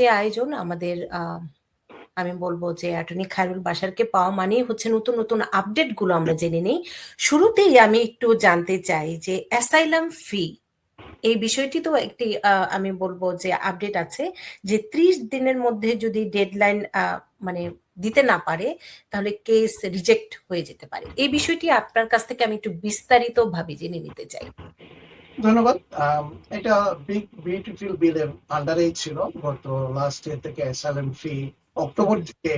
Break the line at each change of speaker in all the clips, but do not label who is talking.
যে আয়োজন আমাদের আমি বলবো যে অ্যাটর্নি খায়রুল বাশারকে পাওয়া মানেই হচ্ছে নতুন নতুন আপডেটগুলো আমরা জেনে নিই। শুরুতেই আমি একটু জানতে চাই যে অ্যাসাইলাম ফি এই বিষয়টি তো একটি আমি বলবো যে আপডেট আছে যে 30 দিনের মধ্যে যদি ডেডলাইন মানে দিতে না পারে তাহলে কেস রিজেক্ট হয়ে যেতে পারে। এই বিষয়টি আপনার কাছ থেকে আমি একটু বিস্তারিতভাবে জেনে নিতে চাই।
ধন্যবাদ। এটা বিগ বিউটিফুল বিলের আন্ডারেই ছিল। গত লাস্ট ইয়ার থেকে অ্যাসাইলাম ফি অক্টোবর থেকে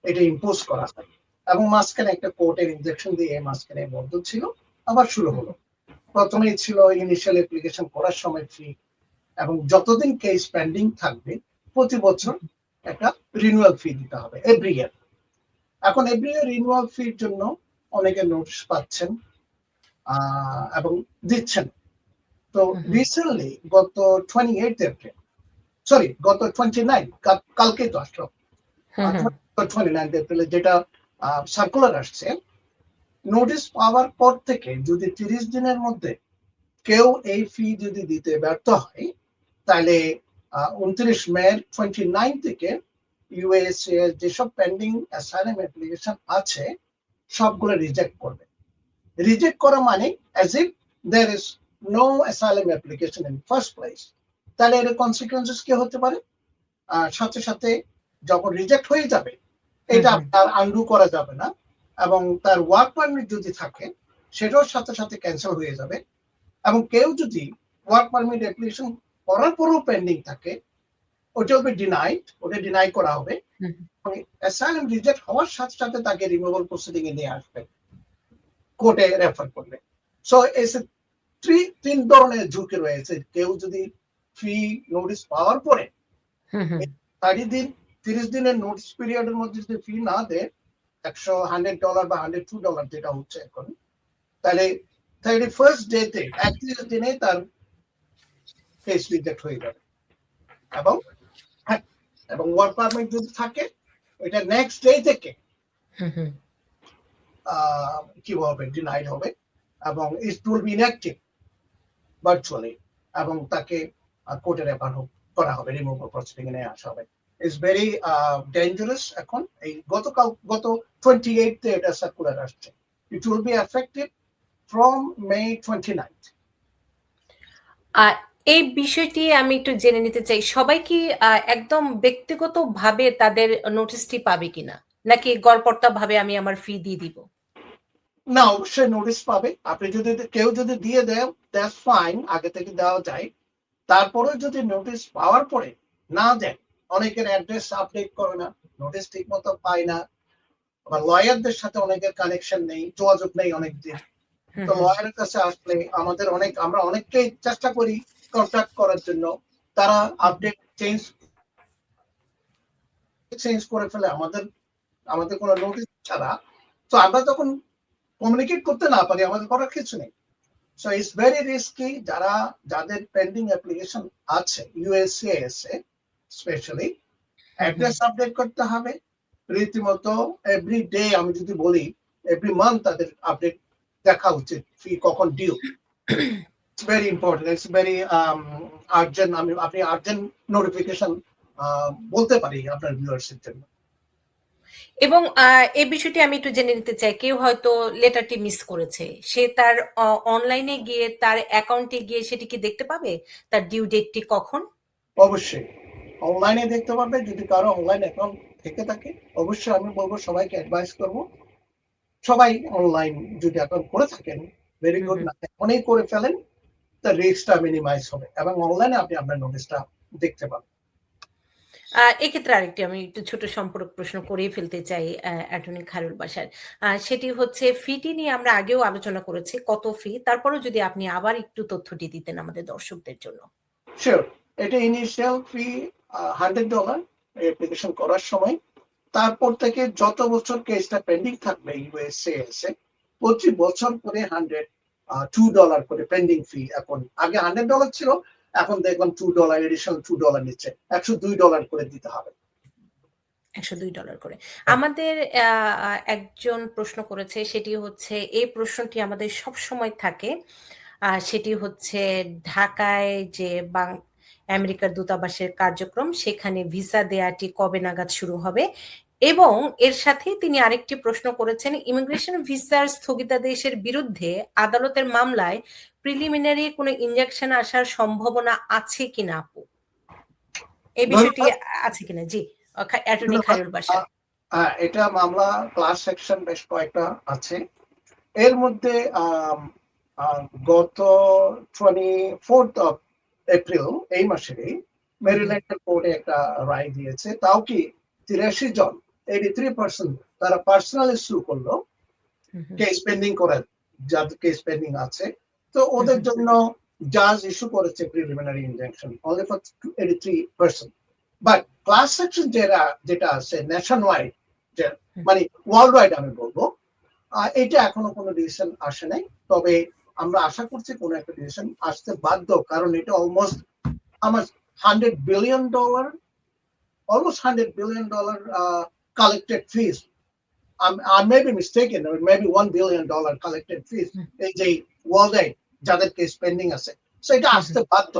এটা ইম্পোজ করা হয় এবং মাঝখানে একটা কোর্টের ইনজেকশন দিয়ে মাঝখানে বন্ধ ছিল, আবার শুরু হলো। প্রথমেই ছিল ইনিশিয়াল অ্যাপ্লিকেশন করার সময় ফি, এবং যতদিন কেস পেন্ডিং থাকবে প্রতি বছর একটা রিনিউয়াল ফি দিতে হবে এভরি ইয়ার। এখন এভরি ইয়ার রিনিউয়াল ফির জন্য অনেকে নোটিশ পাচ্ছেন এবং দিচ্ছেন। তো রিসেন্টলি গত 28 এপ্রিল, সরি গত 29, কালকে তো আসলো 29 এপ্রিলে যেটা সার্কুলার আসছে, নোটিশ পাওয়ার পর থেকে যদি 30 দিনের মধ্যে কেউ এই ফি যদি দিতে ব্যর্থ হয় তাহলে 29 মে 29 থেকে ইউএসএ যেসব পেন্ডিং অ্যাসাইলাম অ্যাপ্লিকেশন আছে সবগুলো রিজেক্ট করবে। রিজেক্ট করা মানে as if there is no asylum application in first place. তাহলে এর কনসিকুয়েন্সেস কি হতে পারে? সাথে সাথে যখন রিজেক্ট হয়ে যাবে এটা আর আনডু করা যাবে না, এবং তার ওয়ার্ক পারমিট যদি থাকে সেটাও সাথে সাথে ক্যান্সেল হয়ে যাবে। এবং কেউ যদি ওয়ার্ক পারমিট অ্যাপ্লিকেশন করার পরেও পেন্ডিং থাকে ওটা হবে ডিনাইড, ওটা ডিনাই করা হবে। অ্যাসাইলাম রিজেক্ট হওয়ার সাথে সাথে তাকে রিমুভাল প্রসিডিং এ নিয়ে আসবে, কোর্টে রেফার করবে। সো এসে তিন ধরনের ঝুঁকি রয়েছে। কেউ যদি ফি নোটিশ পাওয়ার পরে 30 দিনের নোটিশ পিরিয়ডের মধ্যে যদি ফি না দেয়, $100 বা $102 যেটা হচ্ছে এখন, তাহলে 31st ডেতে 31 দিনে তার কেস রিজেক্ট হয়ে যাবে। এবং ওয়ার্ক পারমিট যদি থাকে ওইটা নেক্সট ডে থেকে কি হবে, ডিনাইড হবে এবং ইট উইল বি ইনঅ্যাক্টিভ ভার্চুয়ালি, এবং তাকে কোর্টে রেফার করা হবে, রিমুভাল প্রসিডিং এ আসা হবে। It's very dangerous. এখন এই গত 28 তে এটা সার্কুলার আসছে। It will be effective from May 29।
এই বিষয়টি আমি একটু জেনে নিতে চাই, সবাই কি একদম ব্যক্তিগতভাবে তাদের নোটিশটি পাবে কিনা, নাকি গড়পড়তা ভাবে আমি আমার ফি দিয়ে দিব?
না, অবশ্যই নোটিশ পাবে। আপনি যদি কেউ যদি দিয়ে দেয় দ্যাটস ফাইন, আগে থেকে দেওয়া যায়। তারপরে যদি নোটিশ পাওয়ার পরে না দেয়, অনেকের অ্যাড্রেস আপডেট করে না, নোটিশ ঠিক মতো পায় না, আবার লয়ারদের সাথে অনেকের কানেকশন নেই, যোগাযোগ নেই অনেকদিন। তো লয়ারের কাছে আসলে আমরা অনেককেই চেষ্টা করি কন্ট্যাক্ট করার জন্য, তারা আপডেট চেঞ্জ করে ফেলে আমাদের কোনো নোটিশ ছাড়া। তো আমরা তখন কমিউনিকেট করতে না পারি, আমাদের করার কিছু নেই। So it's very risky. যাদের পেন্ডিং অ্যাপ্লিকেশন আছে ইউএসসিএস এ স্পেশালি, অ্যাড্রেস আপডেট করতে হবে রীতিমতো এভরি ডে। আমি যদি বলি এভরি মান্থ তাদের আপডেট দেখা উচিত, ফি কখন due. It's very important, it's very urgent. আপনি আর্জেন্ট নোটিফিকেশন বলতে পারি আপনার ভিউয়ার্সের জন্য।
এবং এই বিষয়টি আমি একটু জেনে নিতে চাই, কেউ হয়তো লেটারটি মিস করেছে, সে তার অনলাইনে গিয়ে তার অ্যাকাউন্টে গিয়ে সেটি কি দেখতে পাবে, তার ডিউ ডেটটি কখন?
অবশ্যই অনলাইনে দেখতে পারবে। যদি কারো অনলাইন অ্যাকাউন্ট থেকে থাকে, অবশ্যই আমি বলবো, সবাইকে অ্যাডভাইস করবো সবাই অনলাইন যদি অ্যাকাউন্ট করে থাকেন ভেরি গুড, না এখনই করে ফেলেন, তার রিস্কটা মিনিমাইজ হবে এবং অনলাইনে আপনি আপনার নোটিশটা দেখতে পাবেন।
এক্ষেত্রে আরেকটি আমি একটু ছোট সম্পর্ক প্রশ্ন করেই ফেলতে চাই অ্যাটর্নি খায়রুল বাশার। সেটি হচ্ছে ফিটি নিয়ে আমরা আগেও আলোচনা করেছি, কত ফি, তারপরেও যদি আপনি আবার একটু তথ্যটি দিতেন আমাদের দর্শকদের জন্য।
শিওর। এটা ইনিশিয়াল ফি $100 অ্যাপ্লিকেশন করার সময়। তারপর থেকে যত বছর কেসটা পেন্ডিং থাকবে ইউএসএস এ, প্রতি বছর করে $2 করে পেন্ডিং ফি। এখন আগে $100 ছিল, এখন দেখলাম $2 এডিশনাল $2 নিচ্ছে, $102 করে দিতে হবে।
$102 করে। আমাদের একজন প্রশ্ন করেছে, সেটি হচ্ছে, এই প্রশ্নটি আমাদের সবসময় থাকে, সেটি হচ্ছে ঢাকায় যে আমেরিকার দূতাবাসের কার্যক্রম, সেখানে ভিসা দেয়াটি কবে নাগাদ শুরু হবে? এবং এর সাথেই তিনি আরেকটি প্রশ্ন করেছেন, ইমিগ্রেশন ভিসার স্থগিতাদেশের বিরুদ্ধে আদালতের মামলায় প্রিলিমিনারি কোনো ইনজেকশন আসার সম্ভাবনা আছে কিনা আপু? এই বিষয়টি আছে কিনা? জি, অ্যাটর্নি খায়রুল বাশার।
এটা মামলা ক্লাস সেকশন বেশ কয়েকটা আছে। এর মধ্যে গত 24th of April এই মাসেরই মেরিল্যান্ডের কোর্টে একটা রায় দিয়েছে, তাও কি 83 জন 83% তারা পার্সোনালি সু করলো কেস পেন্ডিং করে, যাদের কেস পেন্ডিং আছে, তো ওদের জন্য জাজ ইস্যু করেছে preliminary injunction only for 83%। But class section যেটা আছে ন্যাশন ওয়াইড, মানে ওয়ার্ল্ড ওয়াইড আমি বলবো, এটা এখনো কোনো ডিসিশন আসে নাই। তবে আমরা আশা করছি কোনো একটা ডিসিশন আসতে বাধ্য, কারণ এটা অলমোস্ট আমার $100 billion collected fees. I may be mistaken, or maybe $1 billion collected fees এই যে ওয়ার্ল্ড ওয়াইড যাদের কেস পেন্ডিং আছে, সো এটা আসতে বাধ্য।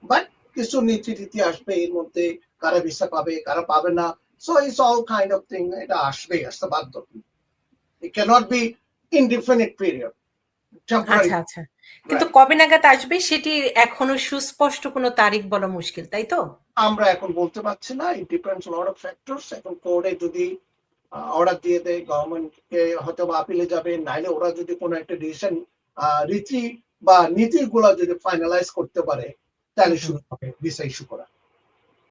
বাট কিছু নীতি আসবে এর মধ্যে, কারা ভিসা পাবে কারা পাবে না, so it's all kind of thing, এটা আসতে বাধ্য। It cannot be indefinite period.
আচ্ছা আচ্ছা, কিন্তু কবে নাগাদ আসবে সেটি এখনো সুস্পষ্ট কোনো তারিখ বলা মুশকিল, তাই তো?
আমরা এখন বলতে পারছি না, it depends on lot of factors. এখন কোর্টে যদি অর্ডার দিয়ে দেয়, গভর্নমেন্টকে হয়তো আপিলে যাবে, নাইলে ওরা যদি কোনো একটা ডিসিশন রীতি বা নীতিগুলো যদি ফাইনালাইজ করতে পারে, তাহলে শুরু হবে ভিসা ইস্যু করা।